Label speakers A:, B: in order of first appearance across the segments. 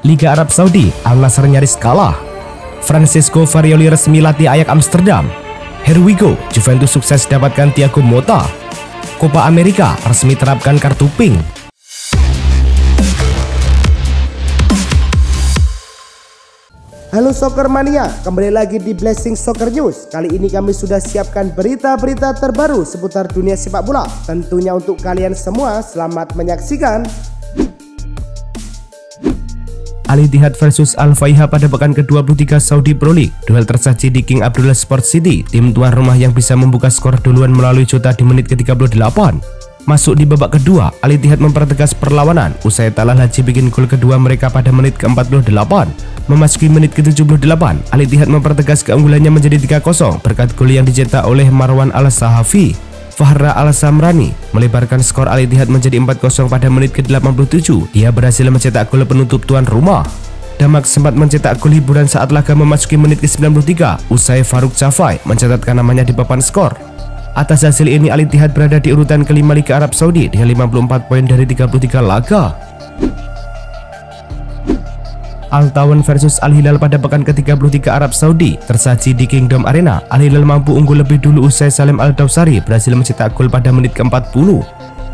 A: Liga Arab Saudi, Al Nassr nyaris kalah. Francisco Farioli resmi latih Ajax Amsterdam. Here we go, Juventus sukses dapatkan Thiago Motta. Copa America resmi terapkan kartu pink.
B: Halo Soccer Mania, kembali lagi di Blessing Soccer News. Kali ini kami sudah siapkan berita-berita terbaru seputar dunia sepak bola. Tentunya untuk kalian semua, selamat menyaksikan.
A: Al Ittihad versus Al Faiha pada pekan ke-23 Saudi Pro League. Duel tersaji di King Abdullah Sport City, tim tuan rumah yang bisa membuka skor duluan melalui Jota di menit ke-38. Masuk di babak kedua, Al Ittihad mempertegas perlawanan usai Talal Haji bikin gol kedua mereka pada menit ke-48. Memasuki menit ke-78, Al Ittihad mempertegas keunggulannya menjadi 3-0 berkat gol yang dicetak oleh Marwan Al-Sahafi. Fahra Al-Samrani melebarkan skor Al Ittihad menjadi 4-0 pada menit ke-87. Dia berhasil mencetak gol penutup tuan rumah. Damak sempat mencetak gol hiburan saat laga memasuki menit ke-93 usai Farouk Cafai mencatatkan namanya di papan skor. Atas hasil ini, Al Ittihad berada di urutan kelima Liga Arab Saudi dengan 54 poin dari 33 laga. Al Tawan versus Al Hilal pada pekan ke-33 Arab Saudi tersaji di Kingdom Arena. Al Hilal mampu unggul lebih dulu usai Salim Al-Dawsari berhasil mencetak gol pada menit ke-40.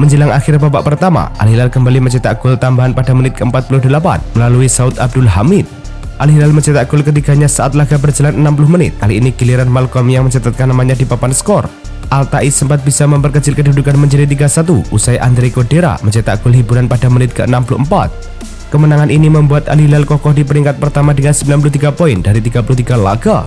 A: Menjelang akhir babak pertama, Al Hilal kembali mencetak gol tambahan pada menit ke-48 melalui Saud Abdul Hamid. Al Hilal mencetak gol ketiganya saat laga berjalan 60 menit. Kali ini giliran Malcolm yang mencatatkan namanya di papan skor. Al Taiz sempat bisa memperkecil kedudukan menjadi 3-1 usai Andre Kodera mencetak gol hiburan pada menit ke-64. Kemenangan ini membuat Al Hilal kokoh di peringkat pertama dengan 93 poin dari 33 laga.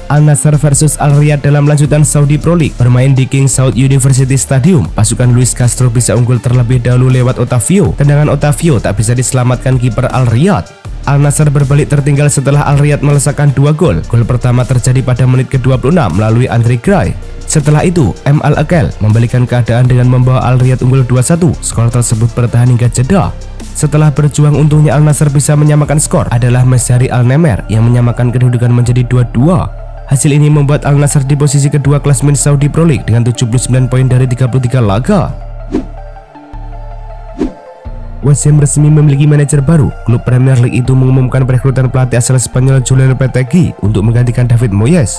A: Al Nassr versus Al Riyadh dalam lanjutan Saudi Pro League. Bermain di King Saud University Stadium, pasukan Luis Castro bisa unggul terlebih dahulu lewat Otavio. Tendangan Otavio tak bisa diselamatkan kiper Al Riyadh. Al Nassr berbalik tertinggal setelah Al Riyadh melesakkan 2 gol. Gol pertama terjadi pada menit ke-26 melalui Andre Gray. Setelah itu, M. Al-Akel membalikan keadaan dengan membawa Al Riyadh unggul 2-1. Skor tersebut bertahan hingga jeda. Setelah berjuang, untungnya Al Nassr bisa menyamakan skor. Adalah Meshari Al-Nemer yang menyamakan kedudukan menjadi 2-2. Hasil ini membuat Al Nassr di posisi kedua klasmen Saudi Pro League dengan 79 poin dari 33 laga. West Ham resmi memiliki manajer baru. Klub Premier League itu mengumumkan perekrutan pelatih asal Spanyol Julen Lopetegui untuk menggantikan David Moyes.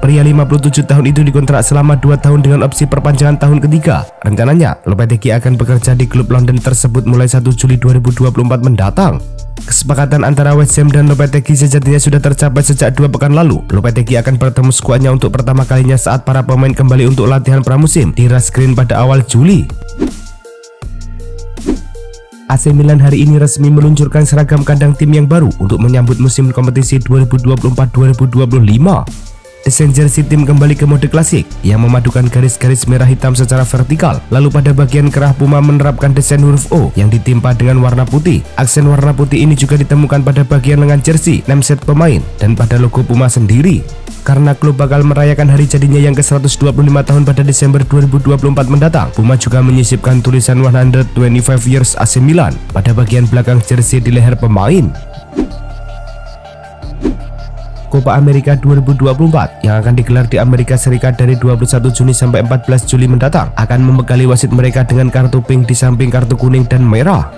A: Pria 57 tahun itu dikontrak selama 2 tahun dengan opsi perpanjangan tahun ketiga. Rencananya, Lopetegui akan bekerja di klub London tersebut mulai 1 Juli 2024 mendatang. Kesepakatan antara West Ham dan Lopetegui sejatinya sudah tercapai sejak 2 pekan lalu. Lopetegui akan bertemu skuadnya untuk pertama kalinya saat para pemain kembali untuk latihan pramusim di Rush Green pada awal Juli. AC Milan hari ini resmi meluncurkan seragam kandang tim yang baru untuk menyambut musim kompetisi 2024-2025. Desain jersey tim kembali ke mode klasik yang memadukan garis-garis merah hitam secara vertikal. Lalu pada bagian kerah Puma menerapkan desain huruf O yang ditimpa dengan warna putih. Aksen warna putih ini juga ditemukan pada bagian lengan jersey, nameset pemain, dan pada logo Puma sendiri. Karena klub bakal merayakan hari jadinya yang ke-125 tahun pada Desember 2024 mendatang, Puma juga menyisipkan tulisan 125 Years AC Milan pada bagian belakang jersey di leher pemain. Copa America 2024 yang akan digelar di Amerika Serikat dari 21 Juni sampai 14 Juli mendatang akan membekali wasit mereka dengan kartu pink di samping kartu kuning dan merah.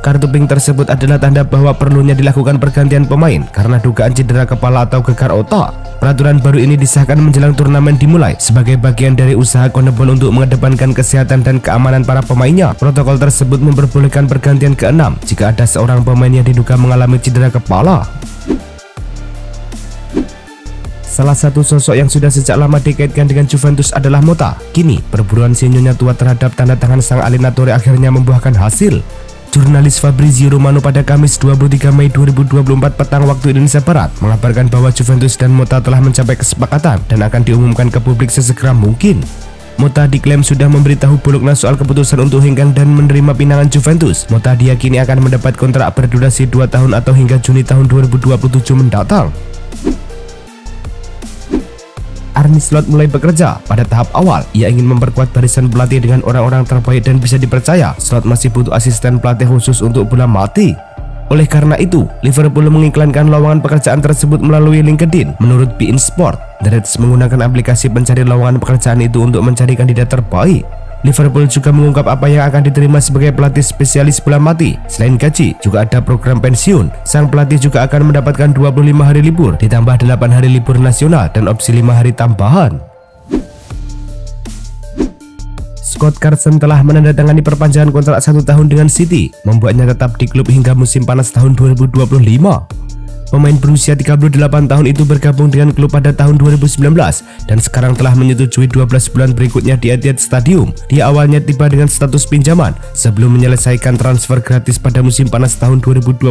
A: Kartu pink tersebut adalah tanda bahwa perlunya dilakukan pergantian pemain karena dugaan cedera kepala atau gegar otak. Peraturan baru ini disahkan menjelang turnamen dimulai sebagai bagian dari usaha CONMEBOL untuk mengedepankan kesehatan dan keamanan para pemainnya. Protokol tersebut memperbolehkan pergantian ke-6 jika ada seorang pemain yang diduga mengalami cedera kepala. Salah satu sosok yang sudah sejak lama dikaitkan dengan Juventus adalah Motta. Kini, perburuan si nyonya tua terhadap tanda tangan sang allenatore akhirnya membuahkan hasil. Jurnalis Fabrizio Romano pada Kamis 23 Mei 2024 petang waktu Indonesia Barat mengabarkan bahwa Juventus dan Motta telah mencapai kesepakatan dan akan diumumkan ke publik sesegera mungkin. Motta diklaim sudah memberitahu Bologna soal keputusan untuk hengkang dan menerima pinangan Juventus. Motta diyakini akan mendapat kontrak berdurasi 2 tahun atau hingga Juni tahun 2027 mendatang. Arne Slot mulai bekerja. Pada tahap awal, ia ingin memperkuat barisan pelatih dengan orang-orang terbaik dan bisa dipercaya. Slot masih butuh asisten pelatih khusus untuk bola mati. Oleh karena itu, Liverpool mengiklankan lowongan pekerjaan tersebut melalui LinkedIn. Menurut beIN Sport, The Reds menggunakan aplikasi pencari lowongan pekerjaan itu untuk mencari kandidat terbaik. Liverpool juga mengungkap apa yang akan diterima sebagai pelatih spesialis bola mati. Selain gaji, juga ada program pensiun. Sang pelatih juga akan mendapatkan 25 hari libur, ditambah 8 hari libur nasional dan opsi 5 hari tambahan. Scott Carson telah menandatangani perpanjangan kontrak 1 tahun dengan City, membuatnya tetap di klub hingga musim panas tahun 2025. Pemain berusia 38 tahun itu bergabung dengan klub pada tahun 2019 dan sekarang telah menyetujui 12 bulan berikutnya di Etihad Stadium. Dia awalnya tiba dengan status pinjaman sebelum menyelesaikan transfer gratis pada musim panas tahun 2021.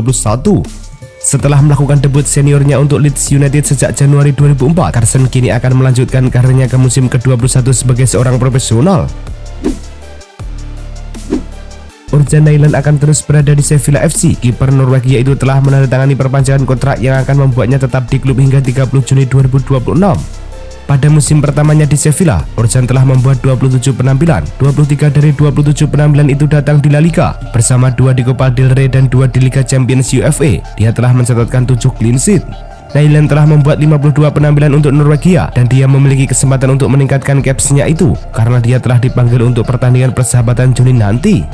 A: Setelah melakukan debut seniornya untuk Leeds United sejak Januari 2004, Carson kini akan melanjutkan karirnya ke musim ke-21 sebagai seorang profesional. Orjan Nyland akan terus berada di Sevilla FC. Kiper Norwegia itu telah menandatangani perpanjangan kontrak yang akan membuatnya tetap di klub hingga 30 Juni 2026. Pada musim pertamanya di Sevilla, Orjan telah membuat 27 penampilan. 23 dari 27 penampilan itu datang di La Liga, bersama 2 di Copa del Rey dan 2 di Liga Champions UFA. Dia telah mencatatkan 7 clean sheet. Nyland telah membuat 52 penampilan untuk Norwegia dan dia memiliki kesempatan untuk meningkatkan caps-nya itu karena dia telah dipanggil untuk pertandingan persahabatan Juni nanti.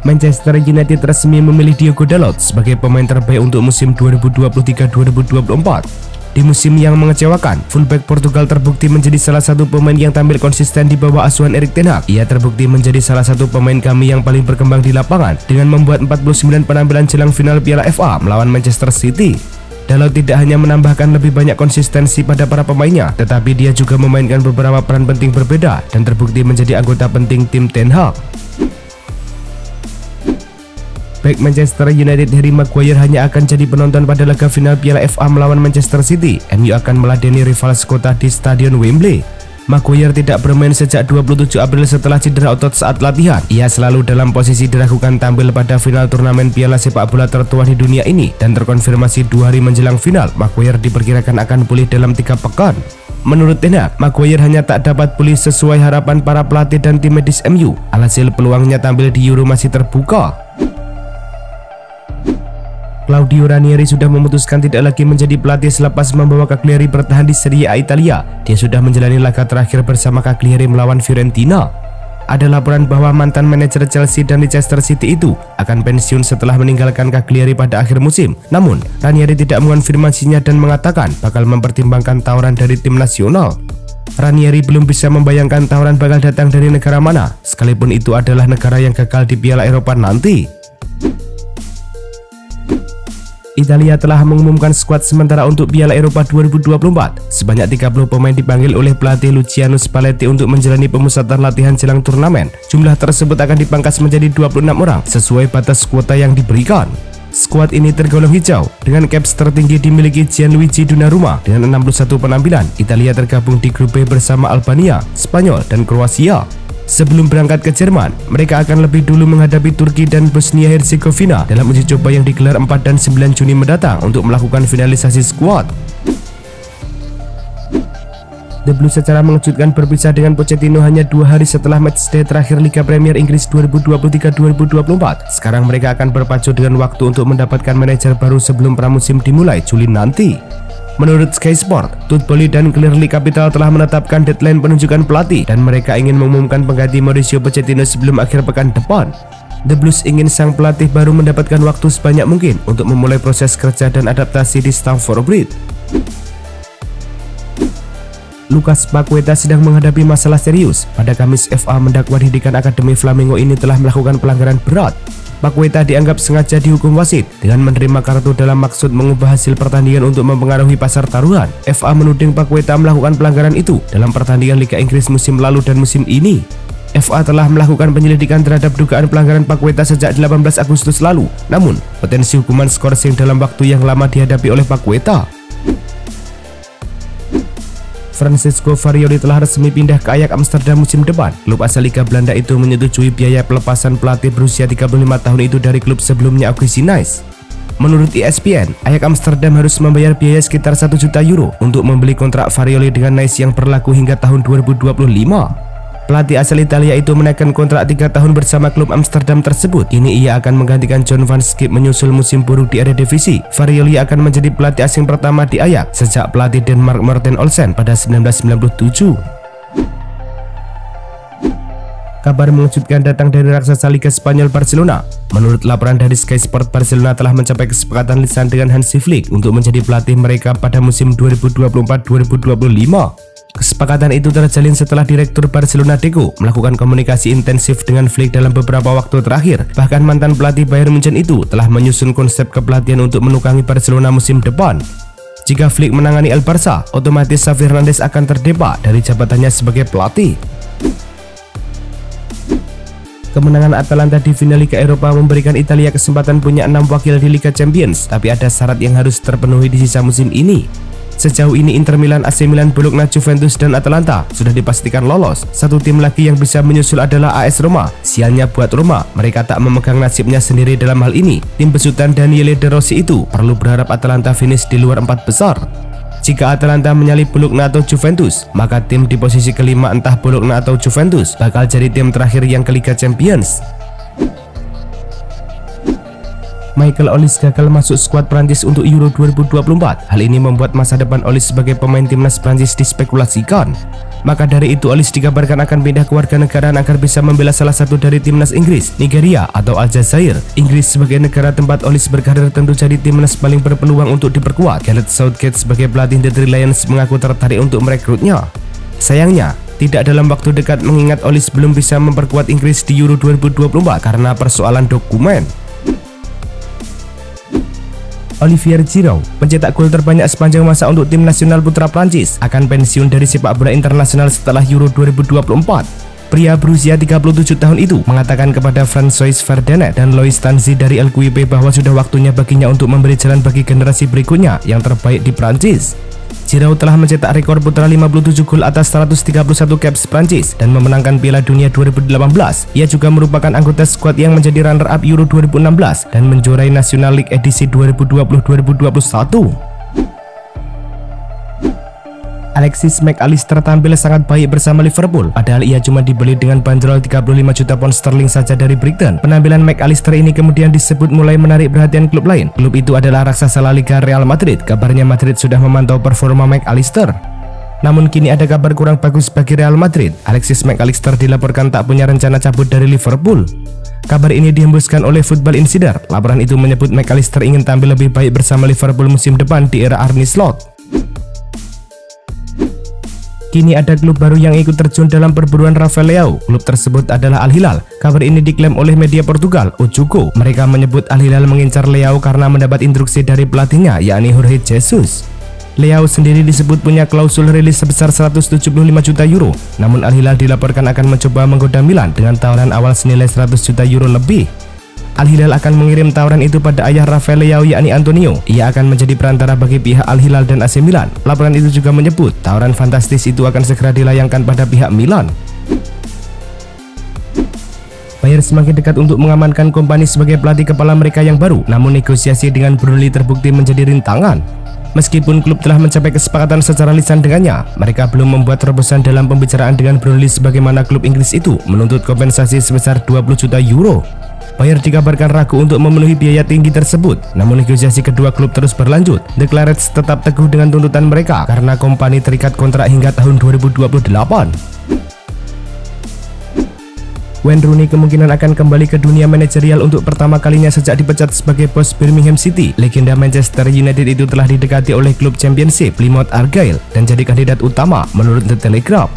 A: Manchester United resmi memilih Diogo Dalot sebagai pemain terbaik untuk musim 2023-2024. Di musim yang mengecewakan, fullback Portugal terbukti menjadi salah satu pemain yang tampil konsisten di bawah asuhan Erik ten Hag. Ia terbukti menjadi salah satu pemain kami yang paling berkembang di lapangan dengan membuat 49 penampilan jelang final Piala FA melawan Manchester City. Dalot tidak hanya menambahkan lebih banyak konsistensi pada para pemainnya, tetapi dia juga memainkan beberapa peran penting berbeda dan terbukti menjadi anggota penting tim ten Hag. Back Manchester United Harry Maguire hanya akan jadi penonton pada laga final Piala FA melawan Manchester City. MU akan meladeni rival sekota di Stadion Wembley. Maguire tidak bermain sejak 27 April setelah cedera otot saat latihan. Ia selalu dalam posisi diragukan tampil pada final turnamen Piala sepak bola tertua di dunia ini dan terkonfirmasi 2 hari menjelang final. Maguire diperkirakan akan pulih dalam 3 pekan. Menurut ten Hag, Maguire hanya tak dapat pulih sesuai harapan para pelatih dan tim medis MU. Alhasil peluangnya tampil di Euro masih terbuka. Claudio Ranieri sudah memutuskan tidak lagi menjadi pelatih selepas membawa Cagliari bertahan di Serie A Italia. Dia sudah menjalani laga terakhir bersama Cagliari melawan Fiorentina. Ada laporan bahwa mantan manajer Chelsea dan Leicester City itu akan pensiun setelah meninggalkan Cagliari pada akhir musim. Namun, Ranieri tidak mengonfirmasinya dan mengatakan bakal mempertimbangkan tawaran dari tim nasional. Ranieri belum bisa membayangkan tawaran bakal datang dari negara mana, sekalipun itu adalah negara yang gagal di Piala Eropa nanti. Italia telah mengumumkan skuad sementara untuk Piala Eropa 2024. Sebanyak 30 pemain dipanggil oleh pelatih Luciano Spalletti untuk menjalani pemusatan latihan jelang turnamen. Jumlah tersebut akan dipangkas menjadi 26 orang sesuai batas kuota yang diberikan. Skuad ini tergolong hijau dengan caps tertinggi dimiliki Gianluigi Donnarumma dengan 61 penampilan. Italia tergabung di grup B bersama Albania, Spanyol, dan Kroasia. Sebelum berangkat ke Jerman, mereka akan lebih dulu menghadapi Turki dan Bosnia-Herzegovina dalam uji coba yang digelar 4 dan 9 Juni mendatang untuk melakukan finalisasi skuad. The Blues secara mengejutkan berpisah dengan Pochettino hanya 2 hari setelah matchday terakhir Liga Premier Inggris 2023-2024. Sekarang mereka akan berpacu dengan waktu untuk mendapatkan manajer baru sebelum pramusim dimulai Juli nanti. Menurut Sky Sport, Todd Boehly dan Clearly Capital telah menetapkan deadline penunjukan pelatih dan mereka ingin mengumumkan pengganti Mauricio Pochettino sebelum akhir pekan depan. The Blues ingin sang pelatih baru mendapatkan waktu sebanyak mungkin untuk memulai proses kerja dan adaptasi di Stamford Bridge. Lucas Paqueta sedang menghadapi masalah serius. Pada Kamis, FA mendakwa didikan Akademi Flamengo ini telah melakukan pelanggaran berat. Paqueta dianggap sengaja dihukum wasit dengan menerima kartu dalam maksud mengubah hasil pertandingan untuk mempengaruhi pasar taruhan. FA menuding Paqueta melakukan pelanggaran itu dalam pertandingan Liga Inggris musim lalu dan musim ini. FA telah melakukan penyelidikan terhadap dugaan pelanggaran Paqueta sejak 18 Agustus lalu. Namun, potensi hukuman skorsing dalam waktu yang lama dihadapi oleh Paqueta. Francesco Farioli telah resmi pindah ke Ajax Amsterdam musim depan. Klub asal Liga Belanda itu menyetujui biaya pelepasan pelatih berusia 35 tahun itu dari klub sebelumnya Auxerre Nice. Menurut ESPN, Ajax Amsterdam harus membayar biaya sekitar 1 juta euro untuk membeli kontrak Farioli dengan Nice yang berlaku hingga tahun 2025. Pelatih asal Italia itu menaikkan kontrak 3 tahun bersama klub Amsterdam tersebut. Kini ia akan menggantikan John van Schip menyusul musim buruk di Eredivisie. Farioli akan menjadi pelatih asing pertama di Ajax sejak pelatih Denmark Morten Olsen pada 1997. Kabar mengejutkan datang dari raksasa Liga Spanyol Barcelona. Menurut laporan dari Sky Sport, Barcelona telah mencapai kesepakatan lisan dengan Hansi Flick untuk menjadi pelatih mereka pada musim 2024-2025. Kesepakatan itu terjalin setelah Direktur Barcelona Deco melakukan komunikasi intensif dengan Flick dalam beberapa waktu terakhir. Bahkan mantan pelatih Bayern Munchen itu telah menyusun konsep kepelatihan untuk menukangi Barcelona musim depan. Jika Flick menangani El Barça, otomatis Xavi Hernandez akan terdepak dari jabatannya sebagai pelatih. Kemenangan Atalanta di final Liga Eropa memberikan Italia kesempatan punya 6 wakil di Liga Champions, tapi ada syarat yang harus terpenuhi di sisa musim ini. Sejauh ini Inter Milan, AC Milan, Bologna, Juventus, dan Atalanta sudah dipastikan lolos. Satu tim lagi yang bisa menyusul adalah AS Roma. Sialnya buat Roma, mereka tak memegang nasibnya sendiri dalam hal ini. Tim besutan Daniele De Rossi itu perlu berharap Atalanta finish di luar 4 besar. Jika Atalanta menyalip Bologna atau Juventus, maka tim di posisi kelima entah Bologna atau Juventus bakal jadi tim terakhir yang ke Liga Champions. Michael Olise gagal masuk skuad Prancis untuk Euro 2024. Hal ini membuat masa depan Olise sebagai pemain timnas Prancis dispekulasikan. Maka dari itu Olise dikabarkan akan pindah ke warganegaraan agar bisa membela salah satu dari timnas Inggris, Nigeria, atau Aljazair. Inggris sebagai negara tempat Olise berkarir tentu jadi timnas paling berpeluang untuk diperkuat. Gareth Southgate sebagai pelatih The Three Lions mengaku tertarik untuk merekrutnya. Sayangnya, tidak dalam waktu dekat mengingat Olise belum bisa memperkuat Inggris di Euro 2024 karena persoalan dokumen. Olivier Giroud, pencetak gol terbanyak sepanjang masa untuk tim nasional putra Prancis, akan pensiun dari sepak bola internasional setelah Euro 2024. Pria berusia 37 tahun itu mengatakan kepada François Verdenet dan Lois Tanzi dari LQIP bahwa sudah waktunya baginya untuk memberi jalan bagi generasi berikutnya yang terbaik di Prancis. Giroud telah mencetak rekor putra 57 gol atas 131 caps Prancis dan memenangkan Piala Dunia 2018. Ia juga merupakan anggota skuad yang menjadi runner-up Euro 2016 dan menjuarai National League edisi 2020-2021. Alexis Mac Allister tampil sangat baik bersama Liverpool, padahal ia cuma dibeli dengan bandrol 35 juta pound sterling saja dari Brighton. Penampilan Mac Allister ini kemudian disebut mulai menarik perhatian klub lain. Klub itu adalah raksasa La Liga Real Madrid. Kabarnya Madrid sudah memantau performa Mac Allister. Namun kini ada kabar kurang bagus bagi Real Madrid. Alexis Mac Allister dilaporkan tak punya rencana cabut dari Liverpool. Kabar ini dihembuskan oleh Football Insider. Laporan itu menyebut Mac Allister ingin tampil lebih baik bersama Liverpool musim depan di era Arne Slot. Kini ada klub baru yang ikut terjun dalam perburuan Rafael Leao. Klub tersebut adalah Al Hilal. Kabar ini diklaim oleh media Portugal, O Jogo. Mereka menyebut Al Hilal mengincar Leao karena mendapat instruksi dari pelatihnya, yakni Jorge Jesus. Leao sendiri disebut punya klausul rilis sebesar 175 juta euro. Namun Al Hilal dilaporkan akan mencoba menggoda Milan dengan tawaran awal senilai 100 juta euro lebih. Al Hilal akan mengirim tawaran itu pada ayah Rafael Leao, yakni Antonio. Ia akan menjadi perantara bagi pihak Al Hilal dan AC Milan. Laporan itu juga menyebut tawaran fantastis itu akan segera dilayangkan pada pihak Milan. Bayern semakin dekat untuk mengamankan Kompany sebagai pelatih kepala mereka yang baru. Namun negosiasi dengan Brunei terbukti menjadi rintangan. Meskipun klub telah mencapai kesepakatan secara lisan dengannya, mereka belum membuat terobosan dalam pembicaraan dengan Brunei sebagaimana klub Inggris itu menuntut kompensasi sebesar 20 juta euro. Bayern dikabarkan ragu untuk memenuhi biaya tinggi tersebut. Namun negosiasi kedua klub terus berlanjut. The Clarets tetap teguh dengan tuntutan mereka karena Kompany terikat kontrak hingga tahun 2028. Wayne Rooney kemungkinan akan kembali ke dunia manajerial untuk pertama kalinya sejak dipecat sebagai bos Birmingham City. Legenda Manchester United itu telah didekati oleh klub Championship Plymouth Argyle dan jadi kandidat utama menurut The Telegraph.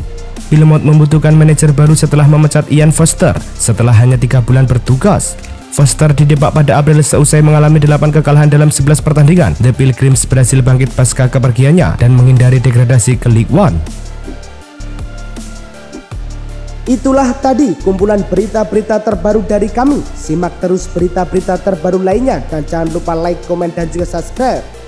A: Plymouth membutuhkan manajer baru setelah memecat Ian Foster setelah hanya 3 bulan bertugas. Foster didepak pada April seusai mengalami 8 kekalahan dalam 11 pertandingan. The Pilgrims berhasil bangkit pasca kepergiannya dan menghindari degradasi ke League One.
B: Itulah tadi kumpulan berita-berita terbaru dari kami. Simak terus berita-berita terbaru lainnya dan jangan lupa like, komen, dan juga subscribe.